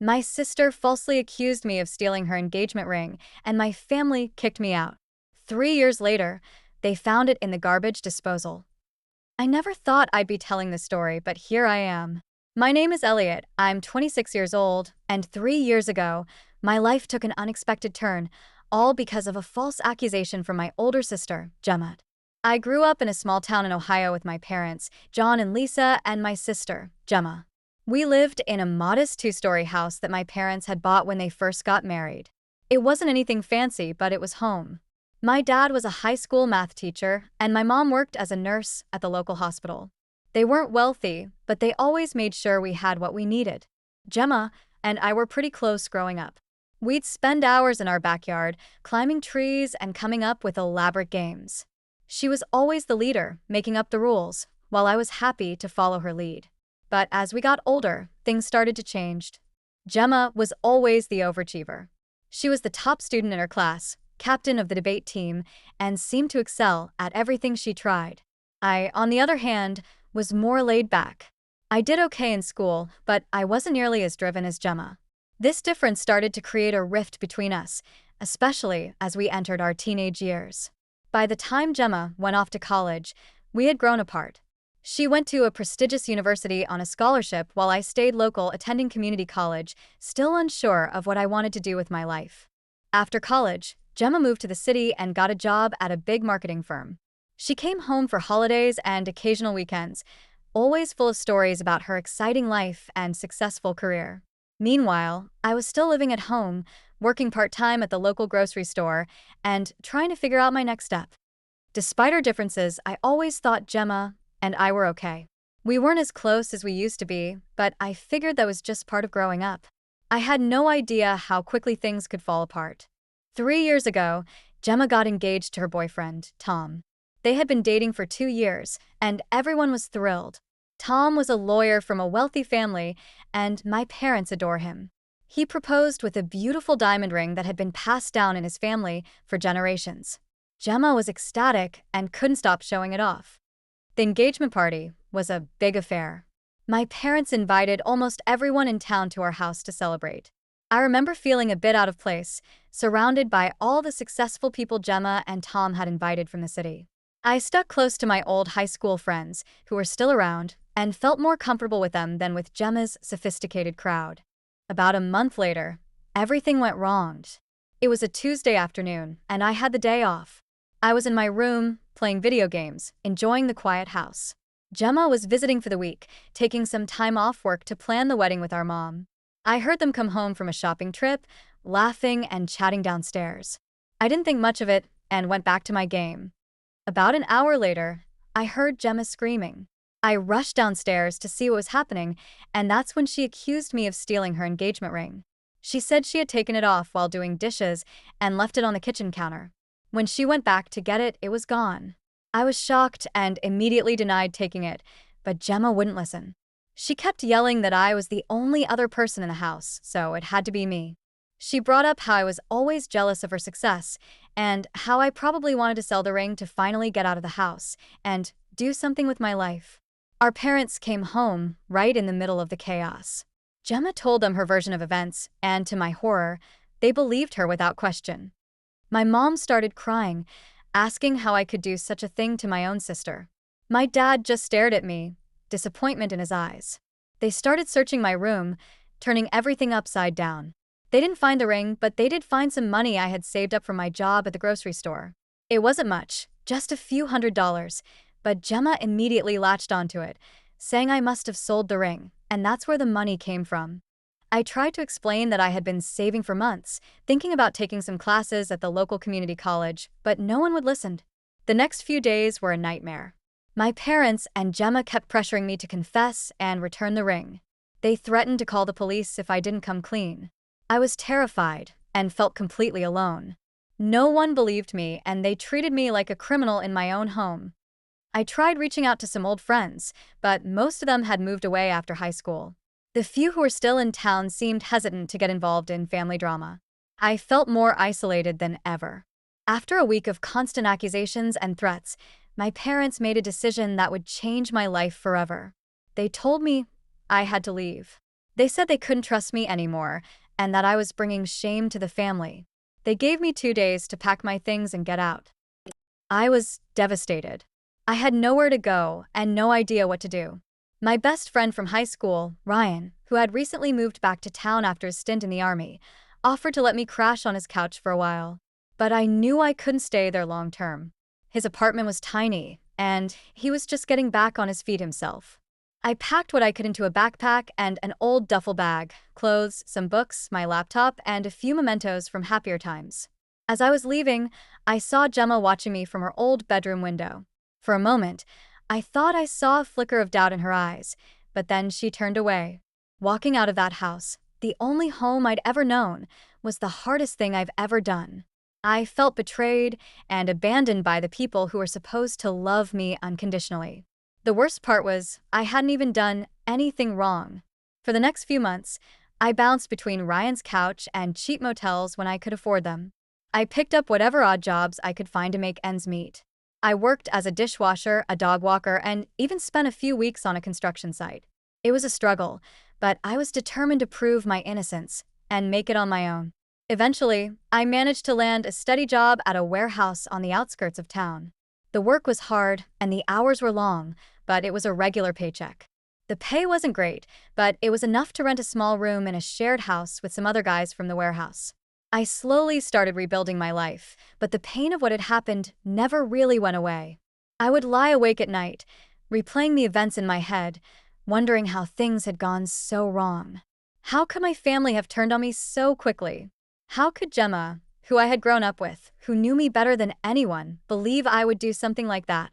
My sister falsely accused me of stealing her engagement ring, and my family kicked me out. 3 years later, they found it in the garbage disposal. I never thought I'd be telling this story, but here I am. My name is Elliot, I'm 26 years old, and 3 years ago, my life took an unexpected turn, all because of a false accusation from my older sister, Gemma. I grew up in a small town in Ohio with my parents, John and Lisa, and my sister, Gemma. We lived in a modest two-story house that my parents had bought when they first got married. It wasn't anything fancy, but it was home. My dad was a high school math teacher, and my mom worked as a nurse at the local hospital. They weren't wealthy, but they always made sure we had what we needed. Gemma and I were pretty close growing up. We'd spend hours in our backyard, climbing trees and coming up with elaborate games. She was always the leader, making up the rules, while I was happy to follow her lead. But as we got older, things started to change. Gemma was always the overachiever. She was the top student in her class, captain of the debate team, and seemed to excel at everything she tried. I, on the other hand, was more laid back. I did okay in school, but I wasn't nearly as driven as Gemma. This difference started to create a rift between us, especially as we entered our teenage years. By the time Gemma went off to college, we had grown apart. She went to a prestigious university on a scholarship while I stayed local attending community college, still unsure of what I wanted to do with my life. After college, Gemma moved to the city and got a job at a big marketing firm. She came home for holidays and occasional weekends, always full of stories about her exciting life and successful career. Meanwhile, I was still living at home, working part-time at the local grocery store, and trying to figure out my next step. Despite our differences, I always thought Gemma and I were okay. We weren't as close as we used to be, but I figured that was just part of growing up. I had no idea how quickly things could fall apart. 3 years ago, Gemma got engaged to her boyfriend, Tom. They had been dating for 2 years, and everyone was thrilled. Tom was a lawyer from a wealthy family, and my parents adore him. He proposed with a beautiful diamond ring that had been passed down in his family for generations. Gemma was ecstatic and couldn't stop showing it off. The engagement party was a big affair. My parents invited almost everyone in town to our house to celebrate. I remember feeling a bit out of place, surrounded by all the successful people Gemma and Tom had invited from the city. I stuck close to my old high school friends, who were still around, and felt more comfortable with them than with Gemma's sophisticated crowd. About a month later, everything went wrong. It was a Tuesday afternoon, and I had the day off. I was in my room, playing video games, enjoying the quiet house. Gemma was visiting for the week, taking some time off work to plan the wedding with our mom. I heard them come home from a shopping trip, laughing and chatting downstairs. I didn't think much of it and went back to my game. About an hour later, I heard Gemma screaming. I rushed downstairs to see what was happening, and that's when she accused me of stealing her engagement ring. She said she had taken it off while doing dishes and left it on the kitchen counter. When she went back to get it, it was gone. I was shocked and immediately denied taking it, but Gemma wouldn't listen. She kept yelling that I was the only other person in the house, so it had to be me. She brought up how I was always jealous of her success, and how I probably wanted to sell the ring to finally get out of the house and do something with my life. Our parents came home right in the middle of the chaos. Gemma told them her version of events, and to my horror, they believed her without question. My mom started crying, asking how I could do such a thing to my own sister. My dad just stared at me, disappointment in his eyes. They started searching my room, turning everything upside down. They didn't find the ring, but they did find some money I had saved up from my job at the grocery store. It wasn't much, just a few $100s, but Gemma immediately latched onto it, saying I must have sold the ring, and that's where the money came from. I tried to explain that I had been saving for months, thinking about taking some classes at the local community college, but no one would listen. The next few days were a nightmare. My parents and Gemma kept pressuring me to confess and return the ring. They threatened to call the police if I didn't come clean. I was terrified and felt completely alone. No one believed me, and they treated me like a criminal in my own home. I tried reaching out to some old friends, but most of them had moved away after high school. The few who were still in town seemed hesitant to get involved in family drama. I felt more isolated than ever. After a week of constant accusations and threats, my parents made a decision that would change my life forever. They told me I had to leave. They said they couldn't trust me anymore and that I was bringing shame to the family. They gave me 2 days to pack my things and get out. I was devastated. I had nowhere to go and no idea what to do. My best friend from high school, Ryan, who had recently moved back to town after a stint in the army, offered to let me crash on his couch for a while. But I knew I couldn't stay there long term. His apartment was tiny, and he was just getting back on his feet himself. I packed what I could into a backpack and an old duffel bag, clothes, some books, my laptop, and a few mementos from happier times. As I was leaving, I saw Gemma watching me from her old bedroom window. For a moment, I thought I saw a flicker of doubt in her eyes, but then she turned away. Walking out of that house, the only home I'd ever known, was the hardest thing I've ever done. I felt betrayed and abandoned by the people who were supposed to love me unconditionally. The worst part was, I hadn't even done anything wrong. For the next few months, I bounced between Ryan's couch and cheap motels when I could afford them. I picked up whatever odd jobs I could find to make ends meet. I worked as a dishwasher, a dog walker, and even spent a few weeks on a construction site. It was a struggle, but I was determined to prove my innocence and make it on my own. Eventually, I managed to land a steady job at a warehouse on the outskirts of town. The work was hard and the hours were long, but it was a regular paycheck. The pay wasn't great, but it was enough to rent a small room in a shared house with some other guys from the warehouse. I slowly started rebuilding my life, but the pain of what had happened never really went away. I would lie awake at night, replaying the events in my head, wondering how things had gone so wrong. How could my family have turned on me so quickly? How could Gemma, who I had grown up with, who knew me better than anyone, believe I would do something like that?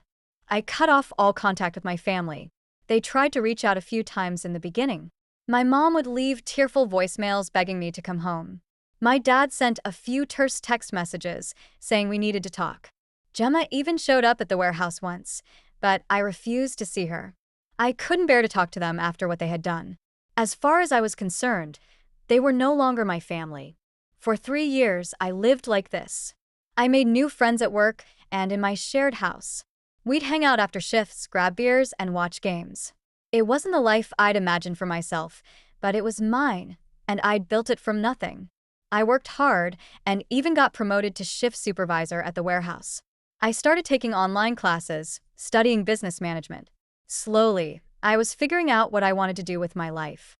I cut off all contact with my family. They tried to reach out a few times in the beginning. My mom would leave tearful voicemails begging me to come home. My dad sent a few terse text messages saying we needed to talk. Gemma even showed up at the warehouse once, but I refused to see her. I couldn't bear to talk to them after what they had done. As far as I was concerned, they were no longer my family. For 3 years, I lived like this. I made new friends at work and in my shared house. We'd hang out after shifts, grab beers, and watch games. It wasn't the life I'd imagined for myself, but it was mine, and I'd built it from nothing. I worked hard and even got promoted to shift supervisor at the warehouse. I started taking online classes, studying business management. Slowly, I was figuring out what I wanted to do with my life.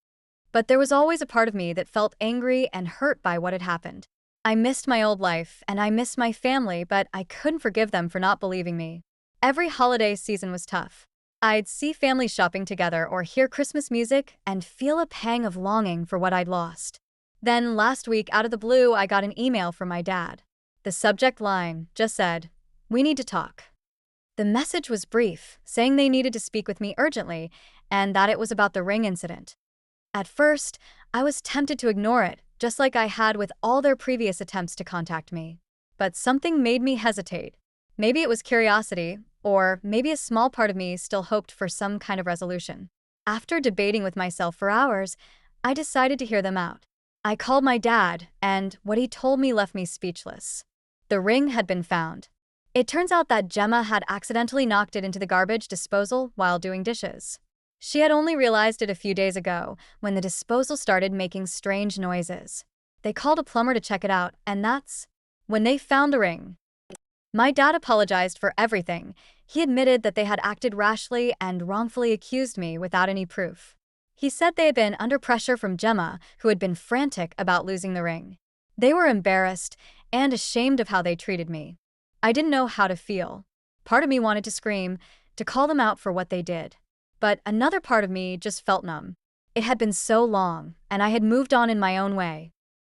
But there was always a part of me that felt angry and hurt by what had happened. I missed my old life and I missed my family, but I couldn't forgive them for not believing me. Every holiday season was tough. I'd see families shopping together or hear Christmas music and feel a pang of longing for what I'd lost. Then last week, out of the blue, I got an email from my dad. The subject line just said, "We need to talk." The message was brief, saying they needed to speak with me urgently and that it was about the ring incident. At first, I was tempted to ignore it, just like I had with all their previous attempts to contact me. But something made me hesitate. Maybe it was curiosity, or maybe a small part of me still hoped for some kind of resolution. After debating with myself for hours, I decided to hear them out. I called my dad, and what he told me left me speechless. The ring had been found. It turns out that Gemma had accidentally knocked it into the garbage disposal while doing dishes. She had only realized it a few days ago, when the disposal started making strange noises. They called a plumber to check it out, and that's when they found the ring. My dad apologized for everything. He admitted that they had acted rashly and wrongfully accused me without any proof. He said they had been under pressure from Gemma, who had been frantic about losing the ring. They were embarrassed and ashamed of how they treated me. I didn't know how to feel. Part of me wanted to scream, to call them out for what they did. But another part of me just felt numb. It had been so long, and I had moved on in my own way.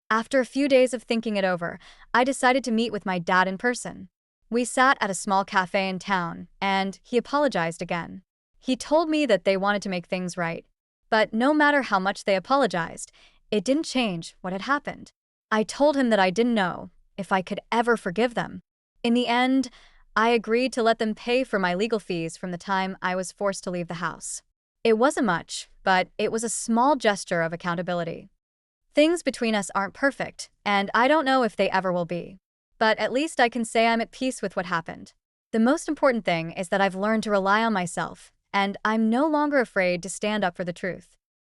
After a few days of thinking it over, I decided to meet with my dad in person. We sat at a small cafe in town, and he apologized again. He told me that they wanted to make things right. But no matter how much they apologized, it didn't change what had happened. I told him that I didn't know if I could ever forgive them. In the end, I agreed to let them pay for my legal fees from the time I was forced to leave the house. It wasn't much, but it was a small gesture of accountability. Things between us aren't perfect, and I don't know if they ever will be. But at least I can say I'm at peace with what happened. The most important thing is that I've learned to rely on myself, and I'm no longer afraid to stand up for the truth.